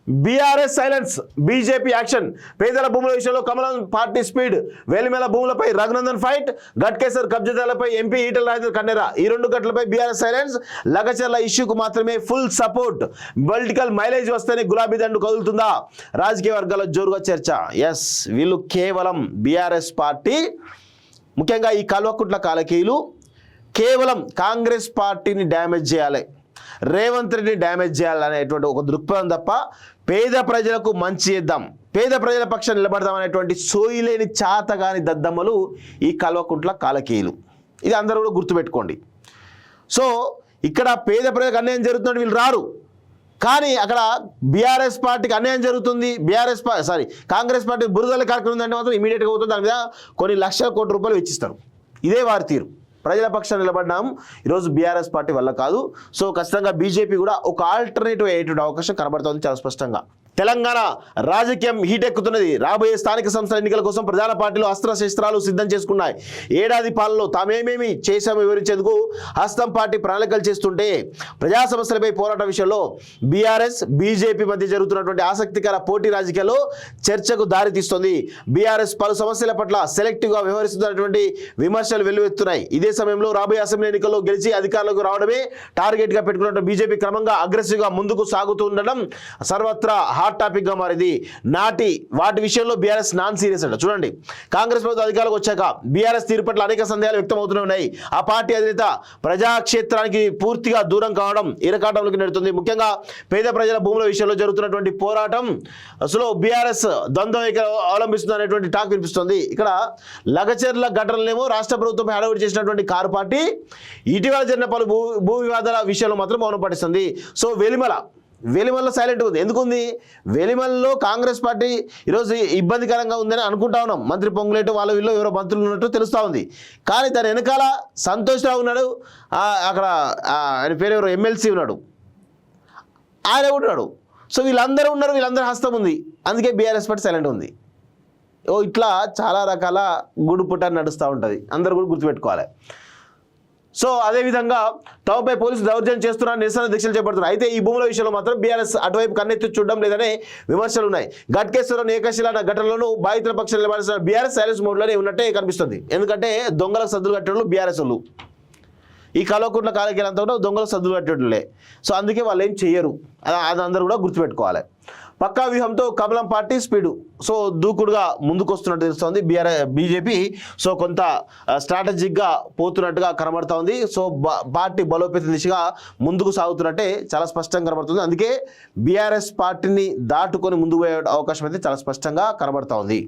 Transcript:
BRS silence, BJP action. పేదల భూముల విషయంలో కమలం పార్టీ స్పీడ్. వేలిమేల భూములపై రఘునందన్ ఫైట్. గట్కేసర్ కబ్జాదారులపై ఎంపీ ఈటెల రాజేందర్ కన్నెర. ఈ రెండు గట్లపై బీఆర్ఎస్ సైలెన్స్. లగచర్ల ఇష్యూకు మాత్రమే ఫుల్ సపోర్ట్. పొలిటికల్ మైలేజ్ వస్తేనే గులాబీ దండు కదులుతుందా? రాజకీయ వర్గాల్లో జోరుగా చర్చ. ఎస్, వీళ్ళు కేవలం బీఆర్ఎస్ పార్టీ, ముఖ్యంగా ఈ కల్వకుంట్ల కాలకీయులు కేవలం కాంగ్రెస్ పార్టీని డ్యామేజ్ చేయాలి, రేవంత్ రెడ్డిని డ్యామేజ్ చేయాలనేటువంటి ఒక దృక్పథం తప్ప పేద ప్రజలకు మంచి చేద్దాం, పేద ప్రజల పక్షాన్ని నిలబడదాం అనేటువంటి సోయిలేని చాతగాని దద్దమ్మలు ఈ కల్వకుంట్ల కాలకీయులు. ఇది అందరూ కూడా గుర్తుపెట్టుకోండి. సో ఇక్కడ పేద ప్రజలకు అన్యాయం జరుగుతుందని వీళ్ళు రారు, కానీ అక్కడ బీఆర్ఎస్ పార్టీకి అన్యాయం జరుగుతుంది, కాంగ్రెస్ పార్టీ బురదల కార్యక్రమం అంటే మాత్రం ఇమీడియట్గా అవుతుంది. దాని మీద కొన్ని లక్షల కోట్ల రూపాయలు వెచ్చిస్తారు. ఇదే వారి తీరు. ప్రజల పక్షాన్ని నిలబడ్డాం ఈరోజు బీఆర్ఎస్ పార్టీ వల్ల కాదు. సో ఖచ్చితంగా బీజేపీ కూడా ఒక ఆల్టర్నేటివ్ అయ్యేటువంటి అవకాశం కనబడుతుంది చాలా స్పష్టంగా. తెలంగాణ రాజకీయం హీట్ ఎక్కుతున్నది. రాబోయే స్థానిక సంస్థల ఎన్నికల కోసం ప్రధాన పార్టీలు అస్త్రశస్త్రాలు సిద్ధం చేసుకున్నాయి. ఏడాది పాలనలో తామేమేమి చేశామో వివరించేందుకు హస్తం పార్టీ ప్రణాళికలు చేస్తుంటే ప్రజా సమస్యలపై పోరాటం విషయంలో బీఆర్ఎస్ బీజేపీ మధ్య జరుగుతున్నటువంటి ఆసక్తికర పోటీ రాజకీయాల్లో చర్చకు దారితీస్తుంది. బీఆర్ఎస్ పలు సమస్యల పట్ల సెలెక్టివ్గా వ్యవహరిస్తున్నటువంటి విమర్శలు వెల్లువెత్తున్నాయి. ఇదే సమయంలో రాబోయే అసెంబ్లీ ఎన్నికల్లో గెలిచి అధికారులకు రావడమే టార్గెట్గా పెట్టుకున్నట్టు బీజేపీ క్రమంగా అగ్రెసివ్గా ముందుకు సాగుతుండడం సర్వత్రా హాట్ టాపిక్ గా మారింది. వాటి విషయంలో బీఆర్ఎస్ నాన్ సీరియస్ అంట. చూడండి, కాంగ్రెస్ ప్రభుత్వం అధికారులకు వచ్చాక బీఆర్ఎస్ తీరు పట్ల అనేక సందేహాలు వ్యక్తమవుతూనే ఉన్నాయి. ఆ పార్టీ అధినేత ప్రజాక్షేత్రానికి పూర్తిగా దూరం కావడం ఇరకాటంలోకి నెడుతుంది. ముఖ్యంగా పేద ప్రజల భూముల విషయంలో జరుగుతున్నటువంటి పోరాటం అసలు బీఆర్ఎస్ ద్వంద్వ అవలంబిస్తుంది అనేటువంటి టాక్ వినిపిస్తుంది. ఇక్కడ లగచర్ల ఘటనలేమో రాష్ట్ర ప్రభుత్వంపై హడావుడి చేసినటువంటి కారు పార్టీ ఇటీవల జరిగిన పలు భూ వివాదాల విషయంలో మాత్రం మౌనం పాటిస్తుంది. సో వెలిమల్లో సైలెంట్ ఉంది. ఎందుకుంది? వెలిమల్లో కాంగ్రెస్ పార్టీ ఈరోజు ఇబ్బందికరంగా ఉందని అనుకుంటా ఉన్నాం. మంత్రి పొంగులేటు వీళ్ళు ఎవరో మంత్రులు ఉన్నట్టు తెలుస్తూ ఉంది. కానీ దాని వెనకాల సంతోష్ రావు ఉన్నాడు, అక్కడ ఆయన పేరు ఎవరో ఎమ్మెల్సీ ఉన్నాడు, ఆయన కూడా ఉన్నాడు. సో వీళ్ళందరూ ఉన్నారు, వీళ్ళందరూ హస్తం ఉంది. అందుకే బీఆర్ఎస్ పార్టీ సైలెంట్ ఉంది. ఇట్లా చాలా రకాల గుడుపుట నడుస్తూ ఉంటుంది, అందరూ కూడా గుర్తుపెట్టుకోవాలి. సో అదేవిధంగా తమపై పోలీసులు దౌర్జన్యం చేస్తున్నారు, నిరసన దీక్షలు చేపడుతున్నారు. అయితే ఈ భూముల విషయంలో మాత్రం బీఆర్ఎస్ అటువైపు కన్నెత్తి చూడడం లేదనే విమర్శలు ఉన్నాయి. గట్కేశ్వరం ఏకశిల ఘటనలను బాధితుల పక్షాలు నిలబడాల్సిన బీఆర్ఎస్ సైలెన్స్ మోడ్లోనే ఉన్నట్టే కనిపిస్తుంది. ఎందుకంటే దొంగలకు సద్దులు కట్టడం బీఆర్ఎస్ వాళ్ళు, ఈ కల్వకుంట్ల కాలకీలంతా కూడా దొంగలకు సద్దులు కట్టడంలే. సో అందుకే వాళ్ళు ఏం చెయ్యరు, అది అందరూ కూడా గుర్తుపెట్టుకోవాలి. పక్కా వ్యూహంతో కమలం పార్టీ స్పీడు. సో దూకుడుగా ముందుకు వస్తున్నట్టు తెలుస్తోంది బీజేపీ. సో కొంత స్ట్రాటజిక్గా పోతున్నట్టుగా కనబడుతూ ఉంది. సో పార్టీ బలోపేత దిశగా ముందుకు సాగుతున్నట్టే చాలా స్పష్టంగా కనబడుతుంది. అందుకే బీఆర్ఎస్ పార్టీని దాటుకొని ముందుకు పోయే అవకాశం అయితే చాలా స్పష్టంగా కనబడుతూ ఉంది.